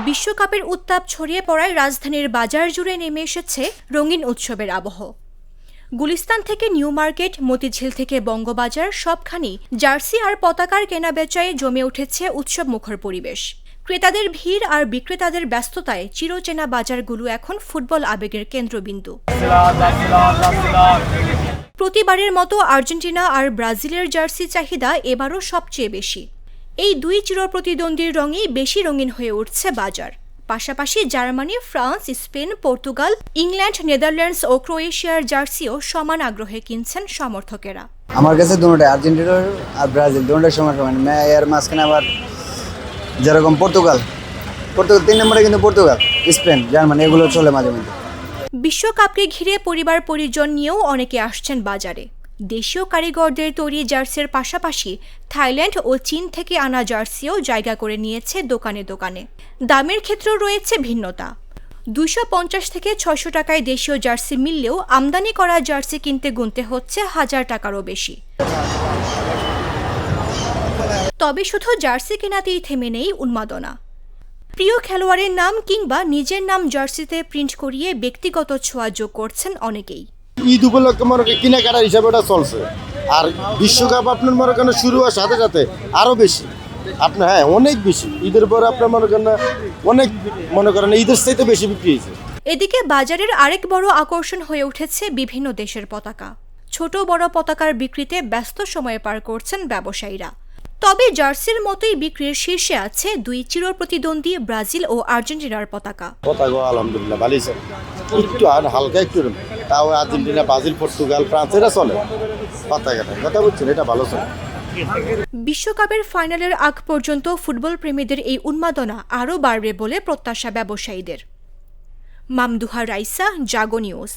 বিশ্বকাপের উত্তাপ ছড়িয়ে পড়ায় রাজধানীর বাজার জুড়ে নেমে এসেছে রঙিন উৎসবের আবহ। গুলিস্তান থেকে নিউ মার্কেট, মতিঝিল থেকে বঙ্গবাজার সবখানেই জার্সি আর পতাকার কেনাবেচায় জমে উঠেছে উৎসবমুখর পরিবেশ। ক্রেতাদের ভিড় আর বিক্রেতাদের ব্যস্ততায় চিরচেনা বাজারগুলো এখন ফুটবল আবেগের কেন্দ্রবিন্দু। প্রতিবারের মতো আর্জেন্টিনা আর ব্রাজিলের জার্সি চাহিদা এবারও সবচেয়ে বেশি। এই দুই চিরপ্রতিদ্বন্দ্বীর রঙেই বেশি রঙিন হয়ে উঠছে বাজার। পাশাপাশি Germany, France, Spain, Portugal, England, Netherlands ও ক্রোয়েশিয়ার জার্সিও সমান আগ্রহে কিনছেন সমর্থকেরা। আমার কাছে দুটোটাই, আর্জেন্টিনা আর ব্রাজিল দুটোটাই সমান। এর মাঝখানে আবার যেরকম পর্তুগাল 3 নম্বরে, কিন্তু পর্তুগাল, স্পেন, জার্মানি এগুলো চলে মাঝে মাঝে। বিশ্বকাপকে ঘিরে পরিবার পরিজন নিয়েও অনেকে আসছেন বাজারে। দেশীয় কারিগরদের তৈরি জার্সির পাশাপাশি থাইল্যান্ড ও চীন থেকে আনা জার্সিও জায়গা করে নিয়েছে দোকানে দোকানে। দামের ক্ষেত্রেও রয়েছে ভিন্নতা। 250 থেকে 600 টাকায় দেশীয় জার্সি মিললেও আমদানি করা জার্সি কিনতে গুনতে হচ্ছে 1000 টাকারও বেশি। তবে শুধু জার্সি কেনাতেই থেমে নেই উন্মাদনা। প্রিয় খেলোয়াড়ের নাম কিংবা নিজের নাম জার্সিতে প্রিন্ট করিয়ে ব্যক্তিগত ছোঁয়া যোগ করছেন অনেকেই। ঈদ উপলক্ষে মনে কেনাকাটার হিসাবে ওটা চলছে। আর বিশ্বকাপ আপনার মনে করেন শুরু হওয়ার সাথে সাথে আরও বেশি আপনার অনেক বেশি। ঈদের পরে আপনার মনে করেন অনেক ঈদের চাইতে বেশি বিক্রি হয়েছে। এদিকে বাজারের আরেক বড় আকর্ষণ হয়ে উঠেছে বিভিন্ন দেশের পতাকা। ছোট বড় পতাকার বিক্রিতে ব্যস্ত সময় পার করছেন ব্যবসায়ীরা। তবে জার্সির মতোই বিক্রির শীর্ষে আছে দুই চিরপ্রতিদ্বন্দ্বী ব্রাজিল ও আর্জেন্টিনার পতাকা। আলহামদুলিল্লাহ ভালোই চলে, একটু আর হালকা একটু, তাও আর্জেন্টিনা, ব্রাজিল, পর্তুগাল, ফ্রান্স এরা চলে পতাকাটা, কথা বলছেন, এটা ভালো চলে। বিশ্বকাপের ফাইনালের আগ পর্যন্ত ফুটবল প্রেমীদের এই উন্মাদনা আরও বাড়বে বলে প্রত্যাশা ব্যবসায়ীদের। মামদুহা রাইসা, জাগো নিউজ।